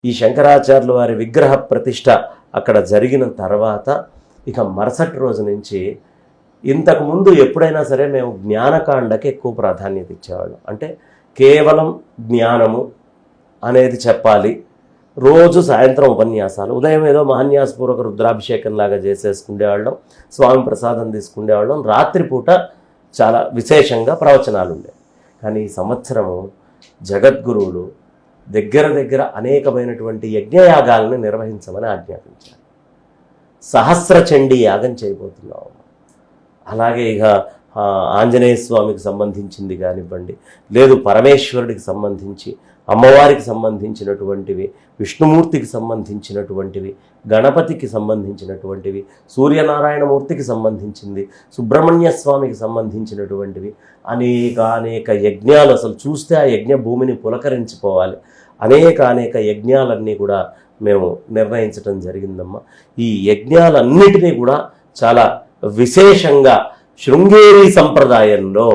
ఈ శంకరాచార్యుల వారి విగ్రహ ప్రతిష్ట అక్కడ జరిగిన తర్వాత ఇక మరుసటి రోజు నుంచి ఇంతకుముందు ఎప్పుడైనా సరే మేము జ్ఞానకాండకి ఎక్కువ ప్రాధాన్యత ఇచ్చేవాళ్ళం. అంటే కేవలం జ్ఞానము అనేది చెప్పాలి. రోజు సాయంత్రం ఉపన్యాసాలు, ఉదయం ఏదో మహాన్యాసపూర్వక రుద్రాభిషేకం లాగా చేసేసుకునేవాళ్ళం, స్వామి ప్రసాదం తీసుకునేవాళ్ళం, రాత్రిపూట చాలా విశేషంగా ప్రవచనాలు ఉండేవి. కానీ ఈ సంవత్సరము జగద్గురువులు దగ్గర అనేకమైనటువంటి యజ్ఞయాగాలను నిర్వహించమని ఆజ్ఞాపించారు. సహస్రచండీ యాగం చేయబోతున్నాము. అలాగే ఇక ఆంజనేయ స్వామికి సంబంధించింది కానివ్వండి, లేదు పరమేశ్వరుడికి సంబంధించి, అమ్మవారికి సంబంధించినటువంటివి, విష్ణుమూర్తికి సంబంధించినటువంటివి, గణపతికి సంబంధించినటువంటివి, సూర్యనారాయణమూర్తికి సంబంధించింది, సుబ్రహ్మణ్య స్వామికి సంబంధించినటువంటివి అనేక యజ్ఞాలు. అసలు చూస్తే ఆ యజ్ఞ భూమిని పులకరించిపోవాలి. అనేక యజ్ఞాలన్నీ కూడా మేము నిర్ణయించడం జరిగిందమ్మా. ఈ యజ్ఞాలన్నిటినీ కూడా చాలా విశేషంగా శృంగేరి సంప్రదాయంలో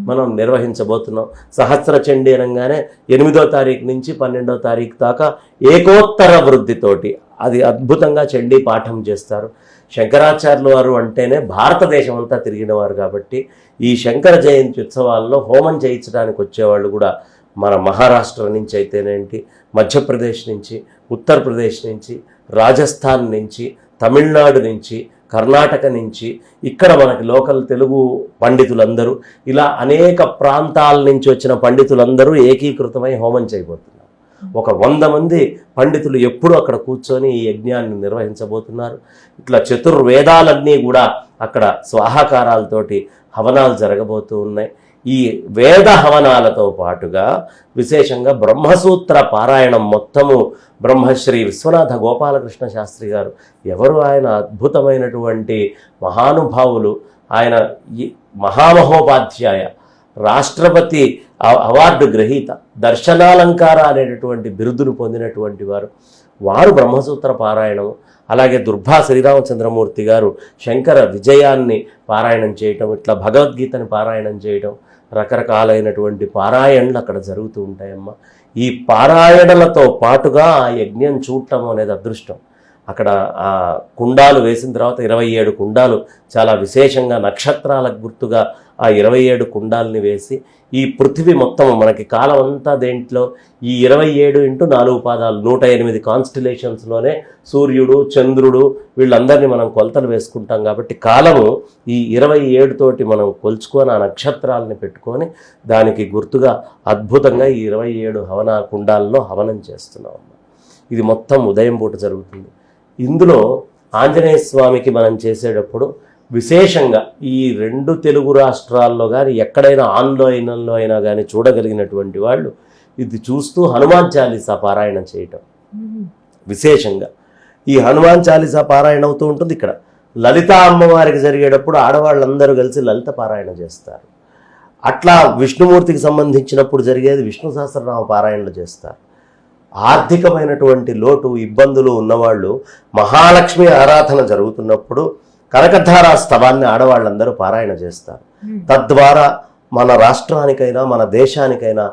మనం నిర్వహించబోతున్నాం. సహస్రచండీ అనగానే 8వ తారీఖు నుంచి 12వ తారీఖు దాకా ఏకోత్తర వృద్ధితోటి అది అద్భుతంగా చండీ పాఠం చేస్తారు. శంకరాచార్యుల వారు అంటేనే భారతదేశం అంతా తిరిగిన వారు కాబట్టి ఈ శంకర జయంతి ఉత్సవాల్లో హోమం చేయించడానికి వచ్చేవాళ్ళు కూడా మన మహారాష్ట్ర నుంచి అయితేనేంటి, మధ్యప్రదేశ్ నుంచి, ఉత్తరప్రదేశ్ నుంచి, రాజస్థాన్ నుంచి, తమిళనాడు నుంచి, కర్ణాటక నుంచి, ఇక్కడ మనకి లోకల్ తెలుగు పండితులందరూ, ఇలా అనేక ప్రాంతాల నుంచి వచ్చిన పండితులందరూ ఏకీకృతమై హోమం చేయబోతున్నారు. ఒక 100 మంది పండితులు ఎప్పుడూ అక్కడ కూర్చొని ఈ యజ్ఞాన్ని నిర్వహించబోతున్నారు. ఇట్లా చతుర్వేదాలన్నీ కూడా అక్కడ స్వాహాకారాలతోటి హవనాలు జరగబోతూ ఉన్నాయి. ఈ వేద హవనాలతో పాటుగా విశేషంగా బ్రహ్మసూత్ర పారాయణం మొత్తము బ్రహ్మశ్రీ విశ్వనాథ గోపాలకృష్ణ శాస్త్రి గారు, ఎవరు ఆయన అద్భుతమైనటువంటి మహానుభావులు. ఆయన మహామహోపాధ్యాయ, రాష్ట్రపతి అవార్డు గ్రహీత, దర్శనాలంకార అనేటటువంటి బిరుదును పొందినటువంటి వారు బ్రహ్మసూత్ర పారాయణం, అలాగే దుర్భా శ్రీరామచంద్రమూర్తి గారు శంకర విజయాన్ని పారాయణం చేయటం, ఇట్లా భగవద్గీతని పారాయణం చేయటం, రకరకాలైనటువంటి పారాయణలు అక్కడ జరుగుతూ ఉంటాయమ్మా. ఈ పారాయణలతో పాటుగా ఆ యజ్ఞం చూడటం అనేది అదృష్టం. అక్కడ ఆ కుండాలు వేసిన తర్వాత 27 కుండాలు చాలా విశేషంగా నక్షత్రాలకు గుర్తుగా ఆ 27 కుండాలని వేసి ఈ పృథివీ మొత్తం మనకి కాలం అంతా దేంట్లో ఈ 27 × 4 పాదాలు 108 కాన్స్టిలేషన్స్లోనే సూర్యుడు, చంద్రుడు వీళ్ళందరినీ మనం కొలతలు వేసుకుంటాం. కాబట్టి కాలము ఈ 27 తోటి మనం కొలుచుకొని ఆ నక్షత్రాలని పెట్టుకొని దానికి గుర్తుగా అద్భుతంగా ఈ 27 హవన కుండాల్లో హవనం చేస్తున్నాం. ఇది మొత్తం ఉదయం పూట జరుగుతుంది. ఇందులో ఆంజనేయ స్వామికి మనం చేసేటప్పుడు విశేషంగా ఈ 2 తెలుగు రాష్ట్రాల్లో కానీ ఎక్కడైనా ఆన్లైన్లో అయినా కానీ చూడగలిగినటువంటి వాళ్ళు ఇది చూస్తూ హనుమాన్ చాలీసా పారాయణ చేయటం విశేషంగా. ఈ హనుమాన్ చాలీసా పారాయణ అవుతూ ఉంటుంది. ఇక్కడ లలితా అమ్మవారికి జరిగేటప్పుడు ఆడవాళ్ళందరూ కలిసి లలిత పారాయణ చేస్తారు. అట్లా విష్ణుమూర్తికి సంబంధించినప్పుడు జరిగేది విష్ణు సహస్రనామ పారాయణలు చేస్తారు. ఆర్థికమైనటువంటి లోటు ఇబ్బందులు ఉన్నవాళ్ళు మహాలక్ష్మి ఆరాధన జరుగుతున్నప్పుడు కనకధారా స్తవాన్ని ఆడవాళ్ళందరూ పారాయణ చేస్తారు. తద్వారా మన రాష్ట్రానికైనా మన దేశానికైనా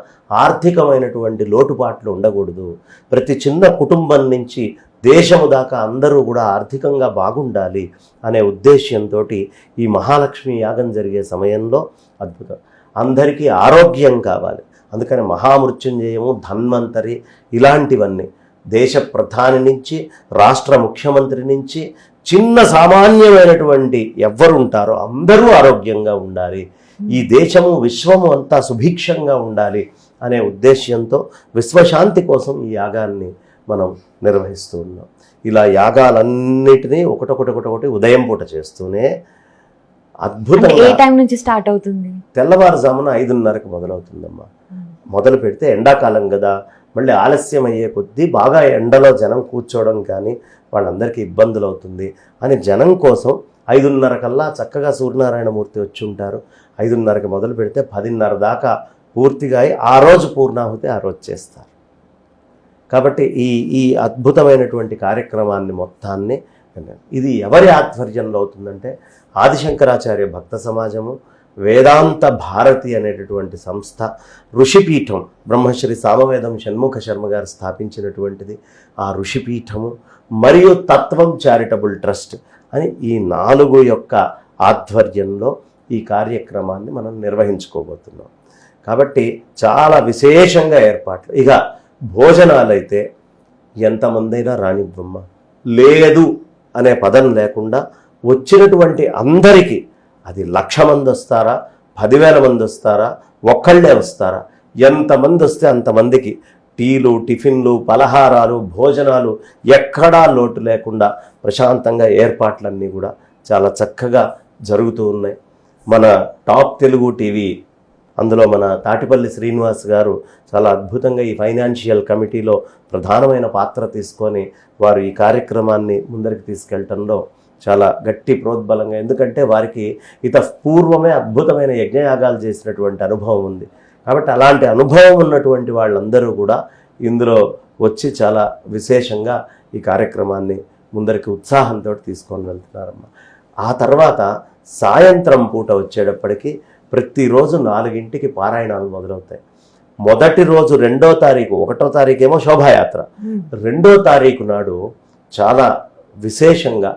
ఆర్థికమైనటువంటి లోటుపాట్లు ఉండకూడదు. ప్రతి చిన్న కుటుంబం నుంచి దేశము దాకా అందరూ కూడా ఆర్థికంగా బాగుండాలి అనే ఉద్దేశ్యంతో ఈ మహాలక్ష్మి యాగం జరిగే సమయంలో అద్భుతం. అందరికీ ఆరోగ్యం కావాలి, అందుకని మహామృత్యుంజయము, ధన్వంతరి ఇలాంటివన్నీ దేశ ప్రధాని నుంచి రాష్ట్ర ముఖ్యమంత్రి నుంచి చిన్న సామాన్యమైనటువంటి ఎవ్వరు ఉంటారో అందరూ ఆరోగ్యంగా ఉండాలి, ఈ దేశము విశ్వము అంతా సుభిక్షంగా ఉండాలి అనే ఉద్దేశ్యంతో విశ్వశాంతి కోసం ఈ యాగాన్ని మనం నిర్వహిస్తూ ఉన్నాం. ఇలా యాగాలన్నిటినీ ఒకటొకటి ఉదయం పూట చేస్తూనే అద్భుతంగా. ఏ టైం నుంచి స్టార్ట్ అవుతుంది? తెల్లవారుజామున 5:30కి మొదలవుతుందమ్మా. మొదలు పెడితే ఎండాకాలం కదా, మళ్ళీ ఆలస్యం అయ్యే కొద్దీ బాగా ఎండలో జనం కూర్చోవడం కానీ వాళ్ళందరికీ ఇబ్బందులు అవుతుంది అని జనం కోసం 5:30 కల్లా చక్కగా సూర్యనారాయణమూర్తి వచ్చి ఉంటారు. 5:30కి మొదలు పెడితే 10:30 దాకా పూర్తిగా ఆ రోజు పూర్ణాహుతి ఆ రోజు చేస్తారు. కాబట్టి ఈ అద్భుతమైనటువంటి కార్యక్రమాన్ని మొత్తాన్ని ఇది ఎవరి ఆధ్వర్యంలో అవుతుందంటే ఆదిశంకరాచార్య భక్త సమాజము, వేదాంత భారతి అనేటటువంటి సంస్థ, ఋషిపీఠం బ్రహ్మశ్రీ సామవేదం షణ్ముఖ శర్మ గారు స్థాపించినటువంటిది ఆ ఋషిపీఠము, మరియు తత్వం చారిటబుల్ ట్రస్ట్ అని ఈ 4 యొక్క ఆధ్వర్యంలో ఈ కార్యక్రమాన్ని మనం నిర్వహించుకోబోతున్నాం. కాబట్టి చాలా విశేషంగా ఏర్పాట్లు. ఇక భోజనాలైతే ఎంతమందైనా రానివ్వమ్మ, లేదు అనే పదం లేకుండా వచ్చినటువంటి అందరికీ, అది 1,00,000 మంది వస్తారా, 10,000 మంది వస్తారా, ఒక్కళ్ళే వస్తారా, ఎంతమంది వస్తే అంతమందికి టీలు, టిఫిన్లు, పలహారాలు, భోజనాలు ఎక్కడా లోటు లేకుండా ప్రశాంతంగా ఏర్పాట్లన్నీ కూడా చాలా చక్కగా జరుగుతూ ఉన్నాయి. మన టాప్ తెలుగు టీవీ, అందులో మన తాటిపల్లి శ్రీనివాస్ గారు చాలా అద్భుతంగా ఈ ఫైనాన్షియల్ కమిటీలో ప్రధానమైన పాత్ర తీసుకొని వారు ఈ కార్యక్రమాన్ని ముందరికి తీసుకెళ్లడంలో చాలా గట్టి ప్రోద్బలంగా, ఎందుకంటే వారికి పూర్వమే అద్భుతమైన యజ్ఞయాగాలు చేసినటువంటి అనుభవం ఉంది. కాబట్టి అలాంటి అనుభవం ఉన్నటువంటి వాళ్ళందరూ కూడా ఇందులో వచ్చి చాలా విశేషంగా ఈ కార్యక్రమాన్ని ముందరికి ఉత్సాహంతో తీసుకొని వెళ్తున్నారమ్మ. ఆ తర్వాత సాయంత్రం పూట వచ్చేటప్పటికి ప్రతిరోజు 4ంటికి పారాయణాలు మొదలవుతాయి. మొదటి రోజు 2వ తారీఖు, 1వ తారీఖు ఏమో శోభాయాత్ర, 2వ తారీఖు నాడు చాలా విశేషంగా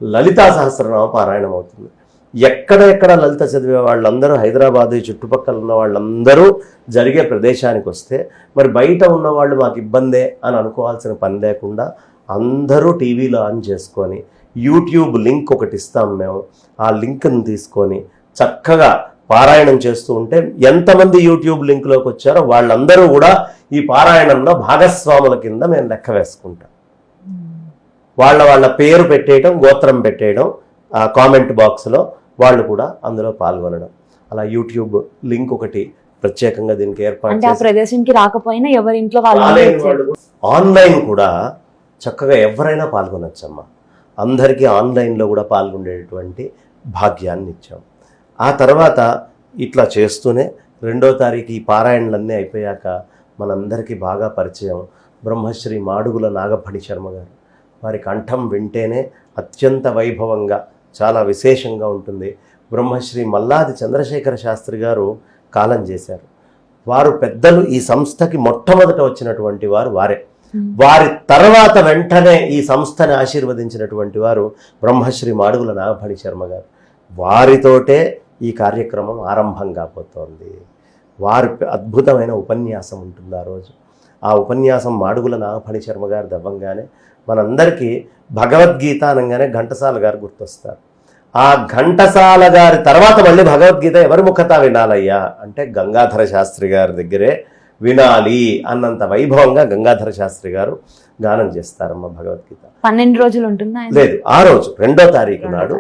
లలితా సహస్రనామ పారాయణం అవుతుంది. ఎక్కడెక్కడ లలిత చదివే వాళ్ళందరూ, హైదరాబాద్ చుట్టుపక్కల ఉన్న వాళ్ళందరూ జరిగే ప్రదేశానికి వస్తే, మరి బయట ఉన్నవాళ్ళు మాకు ఇబ్బందే అని అనుకోవాల్సిన పని లేకుండా అందరూ టీవీలో ఆన్ చేసుకొని యూట్యూబ్ లింక్ ఒకటి ఇస్తాం మేము, ఆ లింక్ని తీసుకొని చక్కగా పారాయణం చేస్తూ ఉంటే ఎంతమంది యూట్యూబ్ లింక్లోకి వచ్చారో వాళ్ళందరూ కూడా ఈ పారాయణంలో భాగస్వాముల కింద మేము లెక్క వేసుకుంటాం. వాళ్ళ పేరు పెట్టేయడం, గోత్రం పెట్టేయడం, ఆ కామెంట్ బాక్స్లో వాళ్ళు కూడా అందులో పాల్గొనడం. అలా యూట్యూబ్ లింక్ ఒకటి ప్రత్యేకంగా దీనికి ఏర్పాటు చేసి, ప్రదేశానికి రాకపోయినా ఎవరి ఇంట్లో ఆన్లైన్ కూడా చక్కగా ఎవరైనా పాల్గొనొచ్చమ్మా. అందరికీ ఆన్లైన్లో కూడా పాల్గొనేటువంటి భాగ్యాన్ని ఇచ్చాం. ఆ తర్వాత ఇట్లా చేస్తూనే 2వ తారీఖు ఈ పారాయణలన్నీ అయిపోయాక మనందరికీ బాగా పరిచయం బ్రహ్మశ్రీ మాడుగుల నాగఫణి శర్మ గారు. వారి కంఠం వింటేనే అత్యంత వైభవంగా చాలా విశేషంగా ఉంటుంది. బ్రహ్మశ్రీ మల్లాది చంద్రశేఖర శాస్త్రి గారు కాలం చేశారు. వారు పెద్దలు, ఈ సంస్థకి మొట్టమొదట వచ్చినటువంటి వారు వారే. వారి తర్వాత వెంటనే ఈ సంస్థని ఆశీర్వదించినటువంటి వారు బ్రహ్మశ్రీ మాడుగుల నాగఫణి శర్మ గారు. వారితోటే ఈ కార్యక్రమం ఆరంభం కాబోతోంది. వారి అద్భుతమైన ఉపన్యాసం ఉంటుంది ఆ రోజు. ఆ ఉపన్యాసం మాడుగుల నాగఫణి శర్మ గారు దవ్వంగానే మనందరికీ భగవద్గీత అనగానే ఘంటసాల గారు గుర్తొస్తారు. ఆ ఘంటసాల గారి తర్వాత మళ్ళీ భగవద్గీత ఎవరి ముఖత వినాలయ్యా అంటే గంగాధర శాస్త్రి గారి దగ్గరే వినాలి అన్నంత వైభవంగా గంగాధర శాస్త్రి గారు గానం చేస్తారమ్మ భగవద్గీత. 12 రోజులు ఉంటుందా? లేదు, ఆ రోజు 2వ తారీఖు నాడు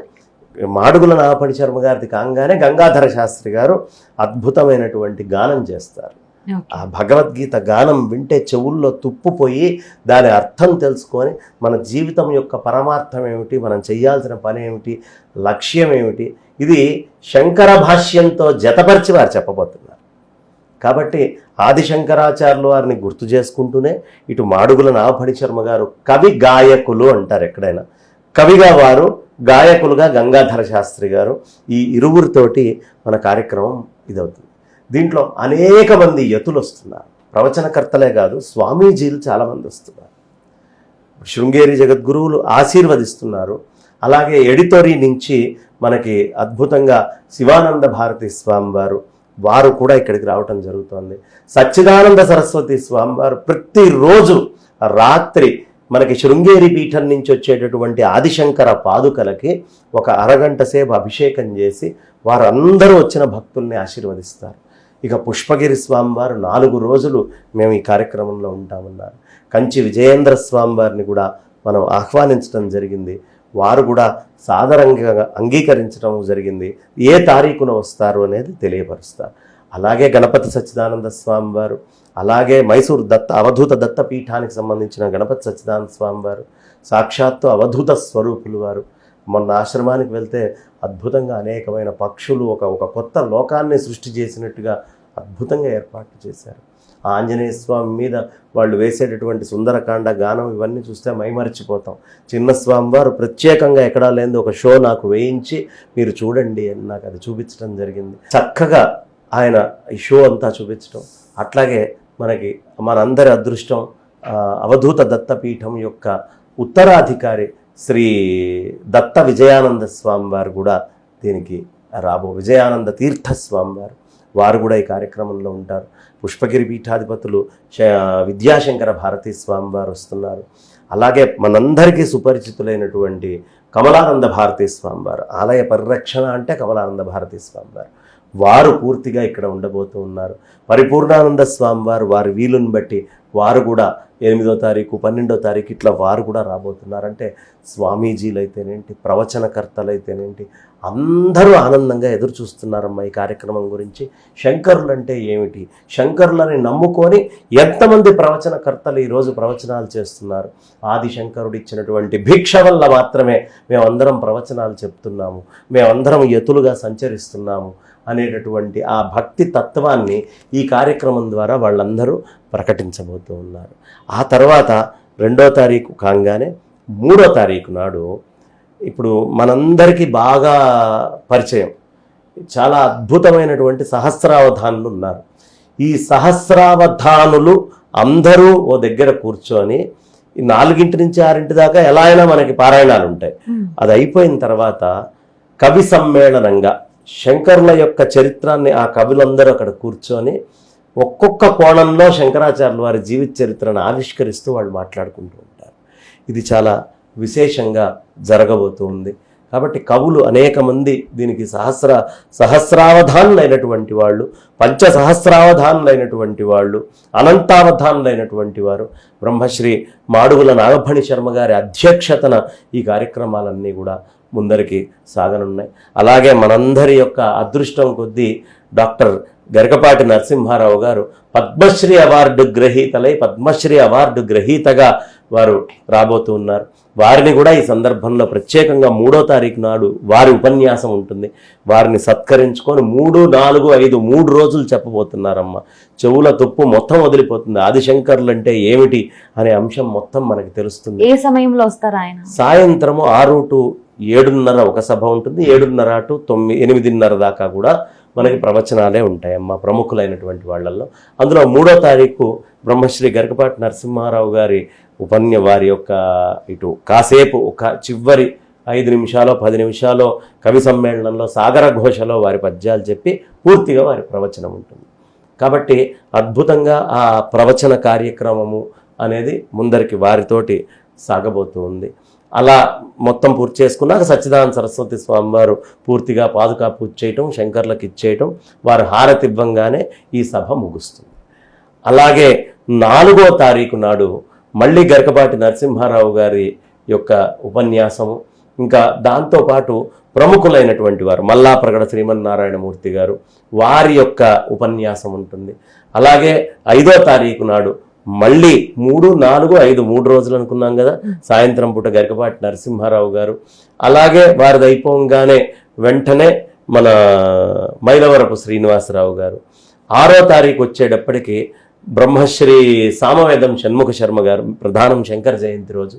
మాడుగుల నాగఫణి శర్మ గారిది కాగానే గంగాధర శాస్త్రి గారు అద్భుతమైనటువంటి గానం చేస్తారు. ఆ భగవద్గీత గానం వింటే చెవుల్లో తుప్పుపోయి దాని అర్థం తెలుసుకొని మన జీవితం యొక్క పరమార్థం ఏమిటి, మనం చేయాల్సిన పని ఏమిటి, లక్ష్యం ఏమిటి, ఇది శంకర భాష్యంతో జతపరిచి వారు చెప్పబోతున్నారు. కాబట్టి ఆదిశంకరాచార్యులు వారిని గుర్తు చేసుకుంటూనే ఇటు మాడుగుల నాగఫణి శర్మ గారు కవి గాయకులు అంటారు ఎక్కడైనా. కవిగా వారు, గాయకులుగా గంగాధర శాస్త్రి గారు. ఈ ఇరువురితోటి మన కార్యక్రమం ఇదవుతుంది. దీంట్లో అనేక మంది యతులు వస్తున్నారు. ప్రవచనకర్తలే కాదు, స్వామీజీలు చాలామంది వస్తున్నారు. శృంగేరి జగద్గురువులు ఆశీర్వదిస్తున్నారు. అలాగే ఎడితోరి నుంచి మనకి అద్భుతంగా శివానంద భారతి స్వామివారు వారు కూడా ఇక్కడికి రావటం జరుగుతోంది. సచ్చిదానంద సరస్వతి స్వామివారు ప్రతిరోజు రాత్రి మనకి శృంగేరి పీఠం నుంచి వచ్చేటటువంటి ఆదిశంకర పాదుకలకి ఒక అరగంట సేపు అభిషేకం చేసి వారందరూ వచ్చిన భక్తుల్ని ఆశీర్వదిస్తారు. ఇక పుష్పగిరి స్వామివారు 4 రోజులు మేము ఈ కార్యక్రమంలో ఉంటామన్నారు. కంచి విజయేంద్ర స్వామివారిని కూడా మనం ఆహ్వానించడం జరిగింది. వారు కూడా సాదరంగా అంగీకరించడం జరిగింది. ఏ తారీఖున వస్తారు అనేది తెలియపరుస్తారు. అలాగే గణపతి సచ్చిదానంద స్వామివారు, అలాగే మైసూరు అవధూత దత్త పీఠానికి సంబంధించిన గణపతి సచ్చిదానంద స్వామివారు సాక్షాత్తు అవధూత స్వరూపులు వారు. మొన్న ఆశ్రమానికి వెళ్తే అద్భుతంగా అనేకమైన పక్షులు ఒక కొత్త లోకాన్ని సృష్టి చేసినట్టుగా అద్భుతంగా ఏర్పాట్లు చేశారు. ఆ ఆంజనేయ స్వామి మీద వాళ్ళు వేసేటటువంటి సుందరకాండ గానం ఇవన్నీ చూస్తే మైమరిచిపోతాం. చిన్న స్వామి వారు ప్రత్యేకంగా ఎక్కడా లేని ఒక షో నాకు వేయించి మీరు చూడండి అని నాకు అది చూపించడం జరిగింది. చక్కగా ఆయన ఈ షో అంతా చూపించడం. అట్లాగే మనకి మనందరి అదృష్టం అవధూత దత్తపీఠం యొక్క ఉత్తరాధికారి శ్రీ దత్త విజయానంద స్వామి వారు కూడా దీనికి విజయానంద తీర్థ స్వామి వారు కూడా ఈ కార్యక్రమంలో ఉంటారు. పుష్పగిరి పీఠాధిపతులు విద్యాశంకర భారతీ స్వామి వారు వస్తున్నారు. అలాగే మనందరికీ సుపరిచితులైనటువంటి కమలానంద భారతీ స్వామి వారు, ఆలయ పరిరక్షణ అంటే కమలానంద భారతీ స్వామి వారు పూర్తిగా ఇక్కడ ఉండబోతూ ఉన్నారు. పరిపూర్ణానంద స్వామి వారి వీలుని బట్టి వారు కూడా 8వ తారీఖు 12వ తారీఖు ఇట్లా వారు కూడా రాబోతున్నారంటే స్వామీజీలు అయితేనేంటి, ప్రవచనకర్తలు అయితేనేంటి, అందరూ ఆనందంగా ఎదురు చూస్తున్నారమ్మా ఈ కార్యక్రమం గురించి. శంకరులు అంటే ఏమిటి, శంకరులని నమ్ముకొని ఎంతమంది ప్రవచనకర్తలు ఈరోజు ప్రవచనాలు చేస్తున్నారు. ఆది శంకరుడు ఇచ్చినటువంటి భిక్ష వల్ల మాత్రమే మేమందరం ప్రవచనాలు చెప్తున్నాము, మేమందరం యతులుగా సంచరిస్తున్నాము అనేటటువంటి ఆ భక్తి తత్వాన్ని ఈ కార్యక్రమం ద్వారా వాళ్ళందరూ ప్రకటించబోతూ ఉన్నారు. ఆ తర్వాత 2వ తారీఖు కాగానే 3వ తారీఖు నాడు ఇప్పుడు మనందరికీ బాగా పరిచయం చాలా అద్భుతమైనటువంటి సహస్రావధానులు ఉన్నారు. ఈ సహస్రావధానులు అందరూ ఓ దగ్గర కూర్చొని 4 నుంచి 6 దాకా ఎలా అయినా మనకి పారాయణాలు ఉంటాయి. అది అయిపోయిన తర్వాత కవి సమ్మేళనంగా శంకరుల యొక్క చరిత్రాన్ని ఆ కవులందరూ అక్కడ కూర్చొని ఒక్కొక్క కోణంలో శంకరాచార్యుల వారి జీవిత చరిత్రను ఆవిష్కరిస్తూ వాళ్ళు మాట్లాడుకుంటూ ఉంటారు. ఇది చాలా విశేషంగా జరగబోతుంది. కాబట్టి కవులు అనేక మంది దీనికి సహస్రావధానులైనటువంటి వాళ్ళు, పంచసహస్రావధానులైనటువంటి వాళ్ళు, అనంతావధానులైనటువంటి వారు బ్రహ్మశ్రీ మాడుగుల నాగఫణి శర్మ గారి అధ్యక్షతన ఈ కార్యక్రమాలన్నీ కూడా ముందరికి సాగనున్నాయి. అలాగే మనందరి యొక్క అదృష్టం కొద్దీ డాక్టర్ గరికపాటి నరసింహారావు గారు పద్మశ్రీ అవార్డు గ్రహీతలై పద్మశ్రీ అవార్డు గ్రహీతగా వారు రాబోతూ ఉన్నారు. వారిని కూడా ఈ సందర్భంలో ప్రత్యేకంగా 3వ తారీఖు నాడు వారి ఉపన్యాసం ఉంటుంది. వారిని సత్కరించుకొని 3, 4, 5 3 రోజులు చెప్పబోతున్నారమ్మ. చెవుల తుప్పు మొత్తం వదిలిపోతుంది. ఆదిశంకర్లు అంటే ఏమిటి అనే అంశం మొత్తం మనకి తెలుస్తుంది. ఏ సమయంలో వస్తారు ఆయన? సాయంత్రము 6 to 7:30 ఒక సభ ఉంటుంది. 7:30 to 8:30 దాకా కూడా మనకి ప్రవచనాలే ఉంటాయమ్మ ప్రముఖులైనటువంటి వాళ్ళల్లో. అందులో 3వ తారీఖు బ్రహ్మశ్రీ గరికపాటి నరసింహారావు గారి వారి యొక్క ఇటు కాసేపు ఒక చివరి 5 నిమిషాలు 10 నిమిషాలు కవి సమ్మేళనంలో సాగర ఘోషలో వారి పద్యాలు చెప్పి పూర్తిగా వారి ప్రవచనం ఉంటుంది. కాబట్టి అద్భుతంగా ఆ ప్రవచన కార్యక్రమము అనేది ముందరికి వారితోటి సాగబోతూ ఉంది. అలా మొత్తం పూర్తి చేసుకున్నాక సచ్చిదానంద సరస్వతి స్వామి వారు పూర్తిగా పాదుకా పూజ చేయటం, శంకర్లకు ఇచ్చేయటం, వారు హారతి ఇవ్వంగానే ఈ సభ ముగుస్తుంది. అలాగే 4వ తారీఖు నాడు మళ్ళీ గరికపాటి నరసింహారావు గారి యొక్క ఉపన్యాసము, ఇంకా దాంతోపాటు ప్రముఖులైనటువంటి వారు మల్లాప్రగడ శ్రీమన్నారాయణమూర్తి గారు వారి యొక్క ఉపన్యాసం ఉంటుంది. అలాగే 5వ తారీఖు నాడు మళ్ళీ 3, 4, 5 3 రోజులు అనుకున్నాం కదా, సాయంత్రం పూట గరికపాటి నరసింహారావు గారు. అలాగే వారిది అయిపోగానే వెంటనే మన మైలవరపు శ్రీనివాసరావు గారు. 6వ తారీఖు వచ్చేటప్పటికి బ్రహ్మశ్రీ సామవేదం షణ్ముఖ శర్మ గారు ప్రధానం శంకర జయంతి రోజు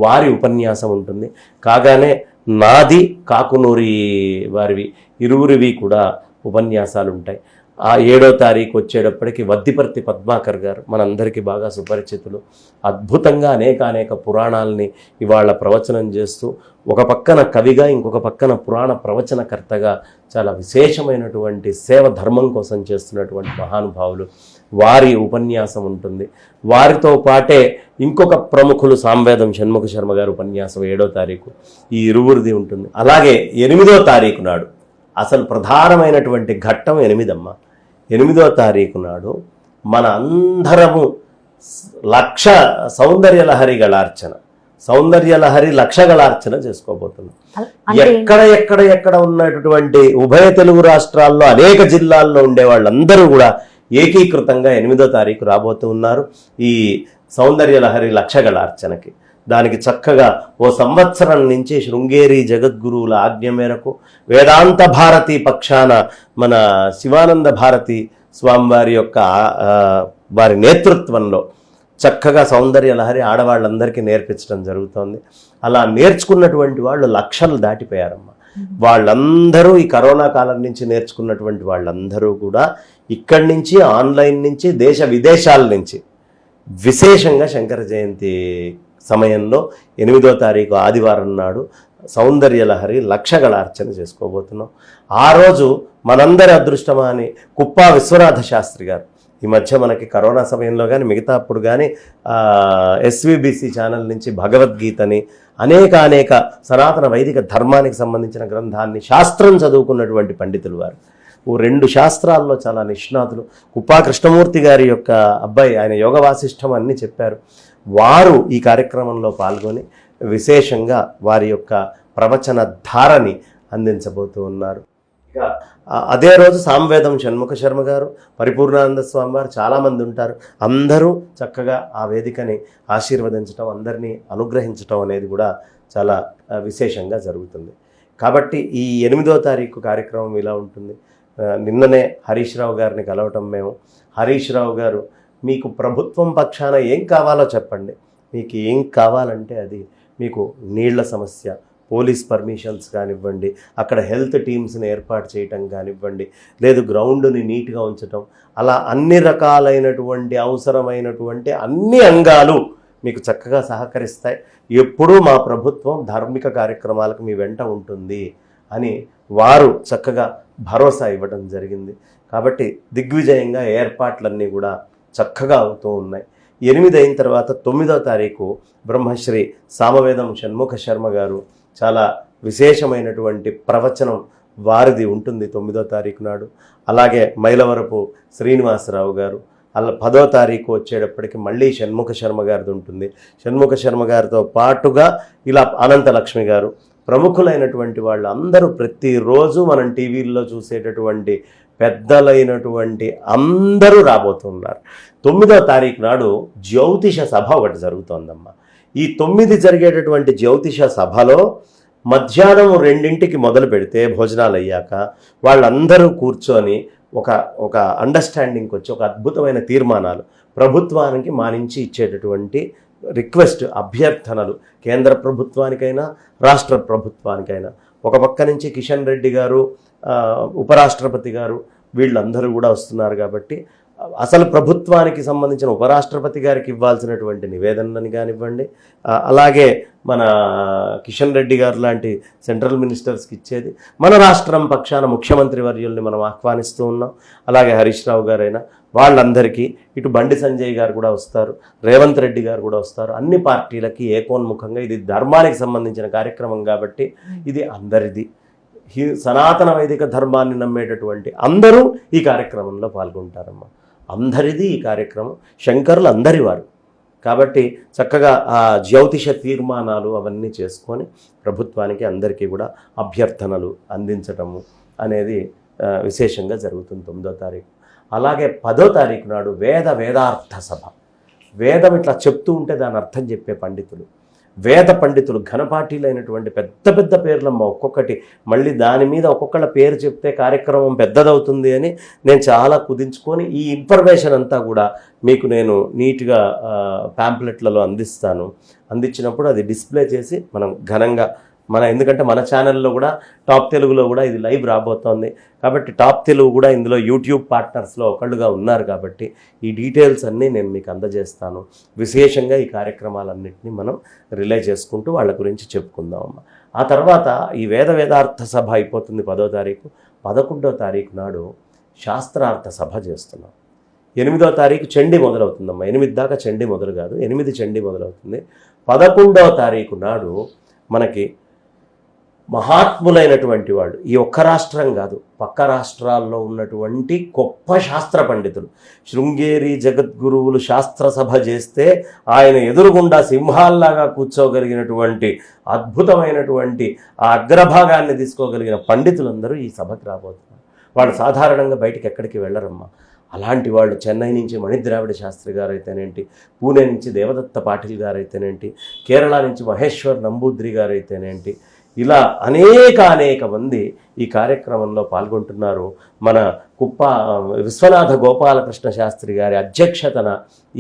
వారి ఉపన్యాసం ఉంటుంది. కాగానే నాది కాకునూరి వారివి ఇరువురివి కూడా ఉపన్యాసాలు ఉంటాయి. ఆ 7వ తారీఖు వచ్చేటప్పటికి వద్దిపర్తి పద్మాకర్ గారు మనందరికీ బాగా సుపరిచితులు. అద్భుతంగా అనేక పురాణాలని ఇవాళ ప్రవచనం చేస్తూ ఒక పక్కన కవిగా ఇంకొక పక్కన పురాణ ప్రవచనకర్తగా చాలా విశేషమైనటువంటి సేవ ధర్మం కోసం చేస్తున్నటువంటి మహానుభావులు. వారి ఉపన్యాసం ఉంటుంది. వారితో పాటే ఇంకొక ప్రముఖులు సామవేదం షణ్ముఖ శర్మ గారు ఉపన్యాసం 7వ తారీఖు ఈ ఇరువురిది ఉంటుంది. అలాగే 8వ తారీఖు నాడు అసలు ప్రధానమైనటువంటి ఘట్టం 8 8వ తారీఖు నాడు మన అందరము సౌందర్యలహరి లక్షగళార్చన చేసుకోబోతున్నాం. ఎక్కడ ఉన్నటువంటి ఉభయ తెలుగు రాష్ట్రాల్లో అనేక జిల్లాల్లో ఉండే వాళ్ళందరూ కూడా ఏకీకృతంగా 8వ తారీఖు రాబోతూ ఉన్నారు ఈ సౌందర్యలహరి లక్షగళార్చనకి. దానికి చక్కగా ఓ సంవత్సరం నుంచి శృంగేరి జగద్గురువుల ఆజ్ఞ మేరకు వేదాంత భారతి పక్షాన మన శివానంద భారతి స్వామివారి యొక్క వారి నేతృత్వంలో చక్కగా సౌందర్య లహరి ఆడవాళ్ళందరికీ నేర్పించడం జరుగుతోంది. అలా నేర్చుకున్నటువంటి వాళ్ళు లక్షలు దాటిపోయారమ్మా. వాళ్ళందరూ ఈ కరోనా కాలం నుంచి నేర్చుకున్నటువంటి వాళ్ళందరూ కూడా ఇక్కడి నుంచి, ఆన్లైన్ నుంచి, దేశ విదేశాల నుంచి విశేషంగా శంకర జయంతి సమయంలో 8వ తారీఖు ఆదివారం నాడు సౌందర్య లహరి లక్షగల అర్చన చేసుకోబోతున్నాం. ఆ రోజు మనందరి అదృష్టమా అని కుప్పా విశ్వనాథ శాస్త్రి గారు ఈ మధ్య మనకి కరోనా సమయంలో కానీ మిగతా అప్పుడు కానీ ఎస్విబిసి ఛానల్ నుంచి భగవద్గీతని అనేక సనాతన వైదిక ధర్మానికి సంబంధించిన గ్రంథాన్ని శాస్త్రం చదువుకున్నటువంటి పండితులు వారు. 2 శాస్త్రాల్లో చాలా నిష్ణాతులు. కుప్పా కృష్ణమూర్తి గారి యొక్క అబ్బాయి, ఆయన యోగ వాసిష్టం అన్నీ చెప్పారు. వారు ఈ కార్యక్రమంలో పాల్గొని విశేషంగా వారి యొక్క ప్రవచన ధారని అందించబోతూ ఉన్నారు. ఇక అదే రోజు సామవేదం షణ్ముఖ శర్మ గారు, పరిపూర్ణానంద స్వామి వారు, చాలామంది ఉంటారు. అందరూ చక్కగా ఆ వేదికని ఆశీర్వదించడం, అందరినీ అనుగ్రహించడం అనేది కూడా చాలా విశేషంగా జరుగుతుంది. కాబట్టి ఈ 8వ తారీఖు కార్యక్రమం ఇలా ఉంటుంది. నిన్ననే హరీష్ రావు గారిని కలవటం మేము. హరీష్ రావు గారు, మీకు ప్రభుత్వం పక్షాన ఏం కావాలో చెప్పండి, మీకు ఏం కావాలంటే అది, మీకు నీళ్ల సమస్య, పోలీస్ పర్మిషన్స్ కానివ్వండి, అక్కడ హెల్త్ టీమ్స్ని ఏర్పాటు చేయటం కానివ్వండి, లేదు గ్రౌండ్ని నీట్గా ఉంచటం, అలా అన్ని రకాలైనటువంటి అవసరమైనటువంటి అన్ని అంగాలు మీకు చక్కగా సహకరిస్తాయి. ఎప్పుడూ మా ప్రభుత్వం ధార్మిక కార్యక్రమాలకు మీ వెంట ఉంటుంది అని వారు చక్కగా భరోసా ఇవ్వడం జరిగింది. కాబట్టి దిగ్విజయంగా ఏర్పాట్లన్నీ కూడా చక్కగా అవుతూ ఉన్నాయి. 8 అయిన తర్వాత 9వ తారీఖు బ్రహ్మశ్రీ సామవేదం షణ్ముఖ శర్మ గారు చాలా విశేషమైనటువంటి ప్రవచనం వారిది ఉంటుంది 9వ తారీఖు నాడు. అలాగే మైలవరపు శ్రీనివాసరావు గారు. అలా 10వ తారీఖు వచ్చేటప్పటికి మళ్ళీ షణ్ముఖ శర్మ గారిది ఉంటుంది. షణ్ముఖ శర్మ గారితో పాటుగా ఇలా అనంతలక్ష్మి గారు, ప్రముఖులైనటువంటి వాళ్ళు అందరూ ప్రతిరోజు మనం టీవీల్లో చూసేటటువంటి పెద్దలైనటువంటి అందరూ రాబోతున్నారు. 9వ తారీఖు నాడు జ్యోతిష సభ ఒకటి జరుగుతోందమ్మా. ఈ 9 జరిగేటటువంటి జ్యోతిష సభలో మధ్యాహ్నం 2ంటికి మొదలు పెడితే భోజనాలు అయ్యాక వాళ్ళందరూ కూర్చొని ఒక అండర్స్టాండింగ్కి వచ్చి ఒక అద్భుతమైన తీర్మానాలు ప్రభుత్వానికి మా నుంచి ఇచ్చేటటువంటి రిక్వెస్ట్, అభ్యర్థనలు కేంద్ర ప్రభుత్వానికైనా రాష్ట్ర ప్రభుత్వానికైనా. ఒక పక్క నుంచి కిషన్ రెడ్డి గారు, ఉపరాష్ట్రపతి గారు, వీళ్ళందరూ కూడా వస్తున్నారు. కాబట్టి అసలు ప్రభుత్వానికి సంబంధించిన ఉపరాష్ట్రపతి గారికి ఇవ్వాల్సినటువంటి నివేదనని కానివ్వండి, అలాగే మన కిషన్ రెడ్డి గారు లాంటి సెంట్రల్ మినిస్టర్స్కి ఇచ్చేది, మన రాష్ట్రం పక్షాన ముఖ్యమంత్రి వర్యుల్ని మనం ఆహ్వానిస్తూ ఉన్నాం. అలాగే హరీష్ రావు గారైనా వాళ్ళందరికీ, ఇటు బండి సంజయ్ గారు కూడా వస్తారు, రేవంత్ రెడ్డి గారు కూడా వస్తారు. అన్ని పార్టీలకి ఏకోన్ముఖంగా ఇది ధర్మానికి సంబంధించిన కార్యక్రమం కాబట్టి ఇది అందరిది. సనాతన వైదిక ధర్మాన్ని నమ్మేటటువంటి అందరూ ఈ కార్యక్రమంలో పాల్గొంటారమ్మా. అందరిది ఈ కార్యక్రమం, శంకరులు అందరి వారు. కాబట్టి చక్కగా ఆ జ్యోతిష తీర్మానాలు అవన్నీ చేసుకొని ప్రభుత్వానికి అందరికీ కూడా అభ్యర్థనలు అందించటము అనేది విశేషంగా జరుగుతుంది 9వ తారీఖు. అలాగే 10వ తారీఖు నాడు వేదార్థ సభ. వేదం ఇట్లా చెప్తూ ఉంటే దాని అర్థం చెప్పే పండితులు, వేద పండితులు, ఘనపాఠీలైనటువంటి పెద్ద పేర్లమ్మ. ఒక్కొక్కటి మళ్ళీ దాని మీద ఒక్కొక్కళ్ళ పేరు చెప్తే కార్యక్రమం పెద్దదవుతుంది అని నేను చాలా కుదించుకొని ఈ ఇన్ఫర్మేషన్ అంతా కూడా మీకు నేను నీట్గా ప్యాంప్లెట్లలో అందించినప్పుడు అది డిస్ప్లే చేసి మనం ఘనంగా ఎందుకంటే మన ఛానల్లో కూడా టాప్ తెలుగులో కూడా ఇది లైవ్ రాబోతోంది. కాబట్టి టాప్ తెలుగు కూడా ఇందులో యూట్యూబ్ పార్ట్నర్స్లో ఒకళ్ళుగా ఉన్నారు. కాబట్టి ఈ డీటెయిల్స్ అన్నీ నేను మీకు అందజేస్తాను. విశేషంగా ఈ కార్యక్రమాలన్నింటినీ మనం రిలే చేసుకుంటూ వాళ్ళ గురించి చెప్పుకుందామమ్మా. ఆ తర్వాత ఈ వేదార్థ సభ అయిపోతుంది 10వ తారీఖు. 11వ తారీఖు నాడు శాస్త్రార్థ సభ చేస్తున్నాం. 8వ తారీఖు చండీ మొదలవుతుందమ్మా. 8 దాకా చండీ మొదలు కాదు, 8 చండీ మొదలవుతుంది. 11వ తారీఖు నాడు మనకి మహాత్ములైనటువంటి వాళ్ళు, ఈ ఒక్క రాష్ట్రం కాదు పక్క రాష్ట్రాల్లో ఉన్నటువంటి గొప్ప శాస్త్ర పండితులు, శృంగేరి జగద్గురువులు శాస్త్ర సభ చేస్తే ఆయన ఎదురుగుండా సింహాల్లాగా కూర్చోగలిగినటువంటి అద్భుతమైనటువంటి ఆ అగ్రభాగాన్ని తీసుకోగలిగిన పండితులందరూ ఈ సభకి రాబోతున్నారు. వాళ్ళు సాధారణంగా బయటికి ఎక్కడికి వెళ్ళరమ్మా. అలాంటి వాళ్ళు చెన్నై నుంచి మణిద్రావిడ శాస్త్రి గారు అయితేనేంటి, పూణే నుంచి దేవదత్త పాటిల్ గారు అయితేనేంటి, కేరళ నుంచి మహేశ్వర్ నంబూద్రి గారు అయితేనేంటి, ఇలా అనేక మంది ఈ కార్యక్రమంలో పాల్గొంటున్నారు. మన కుప్ప విశ్వనాథ గోపాలకృష్ణ శాస్త్రి గారి అధ్యక్షతన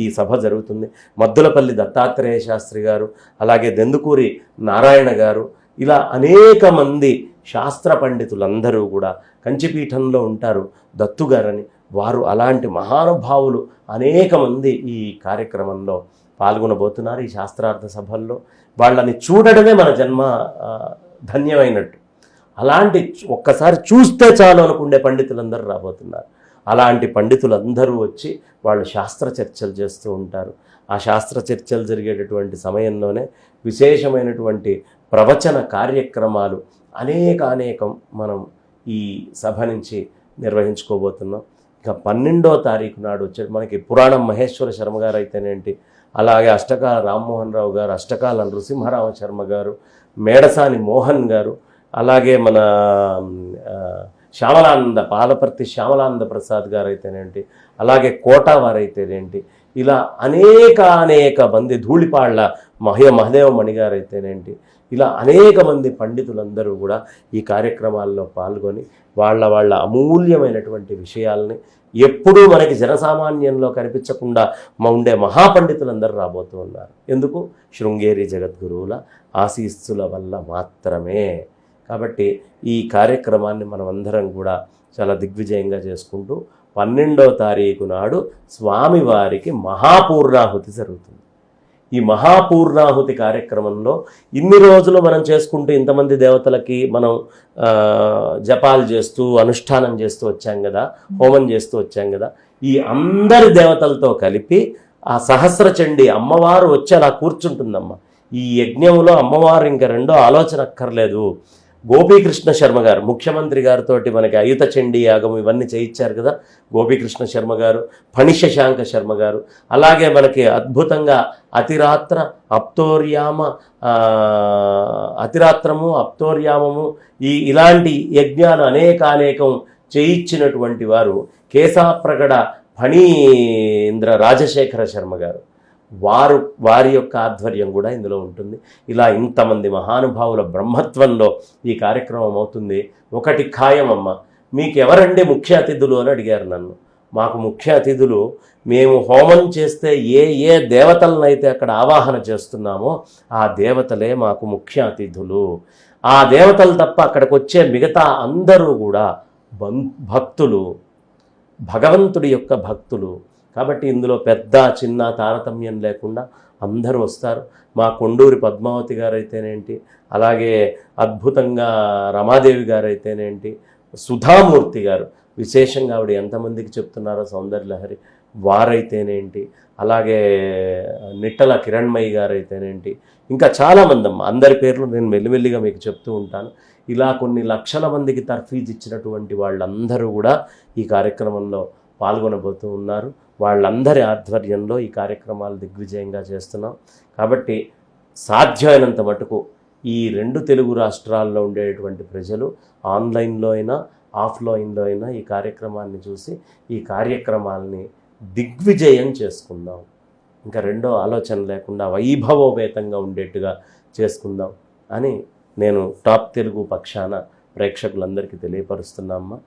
ఈ సభ జరుగుతుంది. మద్దులపల్లి దత్తాత్రేయ శాస్త్రి గారు, అలాగే దెందుకూరి నారాయణ గారు, ఇలా అనేక మంది శాస్త్ర పండితులందరూ కూడా కంచిపీఠంలో ఉంటారు. దత్తు గారని వారు, అలాంటి మహానుభావులు అనేక మంది ఈ కార్యక్రమంలో పాల్గొనబోతున్నారు. ఈ శాస్త్రార్థ సభల్లో వాళ్ళని చూడడమే మన జన్మ ధన్యమైనట్టు. అలాంటి ఒక్కసారి చూస్తే చాలు అనుకునే పండితులందరూ రాబోతున్నారు. అలాంటి పండితులందరూ వచ్చి వాళ్ళు శాస్త్ర చర్చలు చేస్తూ ఉంటారు. ఆ శాస్త్ర చర్చలు జరిగేటటువంటి సమయంలోనే విశేషమైనటువంటి ప్రవచన కార్యక్రమాలు అనేకం మనం ఈ సభ నుంచి నిర్వహించుకోబోతున్నాం. ఇక 12వ తారీఖు నాడు వచ్చే మనకి పురాణం మహేశ్వర శర్మ గారు అయితేనేంటి, అలాగే అష్టకాల రామ్మోహన్ రావు గారు, అష్టకాల నృసింహరామ శర్మ గారు, మేడసాని మోహన్ గారు, అలాగే మన శ్యామలానంద పాలపర్తి శ్యామలానంద ప్రసాద్ గారు అయితేనేంటి, అలాగే కోటా వారైతేనేంటి, ఇలా అనేక మంది, ధూళిపాళ్ల మహదేవ మణి గారు అయితేనేంటి, ఇలా అనేక మంది పండితులందరూ కూడా ఈ కార్యక్రమాల్లో పాల్గొని వాళ్ళ అమూల్యమైనటువంటి విషయాల్ని ఎప్పుడూ మనకి జనసామాన్యంలో కనిపించకుండా ఉండే మహాపండితులందరూ రాబోతూ ఉన్నారు. ఎందుకు? శృంగేరి జగద్గురువుల ఆశీస్సుల వల్ల మాత్రమే. కాబట్టి ఈ కార్యక్రమాన్ని మనం అందరం కూడా చాలా దిగ్విజయంగా చేసుకుంటూ 12వ తారీఖు నాడు స్వామివారికి మహాపూర్ణాహుతి జరుగుతుంది. ఈ మహాపూర్ణాహుతి కార్యక్రమంలో ఇన్ని రోజులు మనం చేసుకుంటూ ఇంతమంది దేవతలకి మనం జపాలు చేస్తూ అనుష్ఠానం చేస్తూ వచ్చాం కదా, హోమం చేస్తూ వచ్చాం కదా, ఈ అందరి దేవతలతో కలిపి ఆ సహస్రచండి అమ్మవారు వచ్చి అలా కూర్చుంటుందమ్మ. ఈ యజ్ఞంలో అమ్మవారు ఇంకా రెండో ఆలోచన అక్కర్లేదు. గోపీకృష్ణ శర్మ గారు ముఖ్యమంత్రి గారితో మనకి అయుత చండీ యాగం ఇవన్నీ చేయించారు కదా, గోపీకృష్ణ శర్మ గారు, ఫణిశశాంక శర్మ గారు, అలాగే మనకి అద్భుతంగా అతిరాత్రము అప్తోర్యామము ఇలాంటి యజ్ఞాలు అనేకం చేయించినటువంటి వారు కేశాప్రగడ ఫణీంద్ర రాజశేఖర శర్మ గారు. వారి యొక్క ఆధ్వర్యం కూడా ఇందులో ఉంటుంది. ఇలా ఇంతమంది మహానుభావుల బ్రహ్మత్వంలో ఈ కార్యక్రమం అవుతుంది. ఒకటి ఖాయమమ్మ, మీకు ఎవరండి ముఖ్య అతిథులు అని అడిగారు నన్ను. మాకు ముఖ్య అతిథులు, మేము హోమం చేస్తే ఏ దేవతలనైతే అక్కడ ఆవాహన చేస్తున్నామో ఆ దేవతలే మాకు ముఖ్య అతిథులు. ఆ దేవతలు తప్ప అక్కడికి వచ్చే మిగతా అందరూ కూడా భక్తులు, భగవంతుడి యొక్క భక్తులు. కాబట్టి ఇందులో పెద్ద చిన్న తారతమ్యం లేకుండా అందరూ వస్తారు. మా కొండూరి పద్మావతి గారు అయితేనేంటి, అలాగే అద్భుతంగా రమాదేవి గారు అయితేనేంటి, సుధామూర్తి గారు, విశేషంగా ఆవిడ ఎంతమందికి చెప్తున్నారో సౌందర్యలహరి వారైతేనేంటి, అలాగే నిట్టల కిరణ్మయి గారు అయితేనేంటి, ఇంకా చాలామంది అమ్మ, అందరి పేర్లు నేను మెల్లిమెల్లిగా మీకు చెప్తూ ఉంటాను. ఇలా కొన్ని లక్షల మందికి తర్ఫీజ్ ఇచ్చినటువంటి వాళ్ళందరూ కూడా ఈ కార్యక్రమంలో పాల్గొనబోతూ ఉన్నారు. వాళ్ళందరి ఆధ్వర్యంలో ఈ కార్యక్రమాలు దిగ్విజయంగా చేస్తున్నాం. కాబట్టి సాధ్యమైనంత మటుకు ఈ 2 తెలుగు రాష్ట్రాల్లో ఉండేటువంటి ప్రజలు ఆన్లైన్లో అయినా ఆఫ్లైన్లో అయినా ఈ కార్యక్రమాన్ని చూసి ఈ కార్యక్రమాలని దిగ్విజయం చేసుకుందాం. ఇంకా రెండో ఆలోచన లేకుండా వైభవోపేతంగా ఉండేట్టుగా చేసుకుందాం అని నేను టాప్ తెలుగు పక్షాన ప్రేక్షకులందరికీ తెలియపరుస్తున్నామ్మా.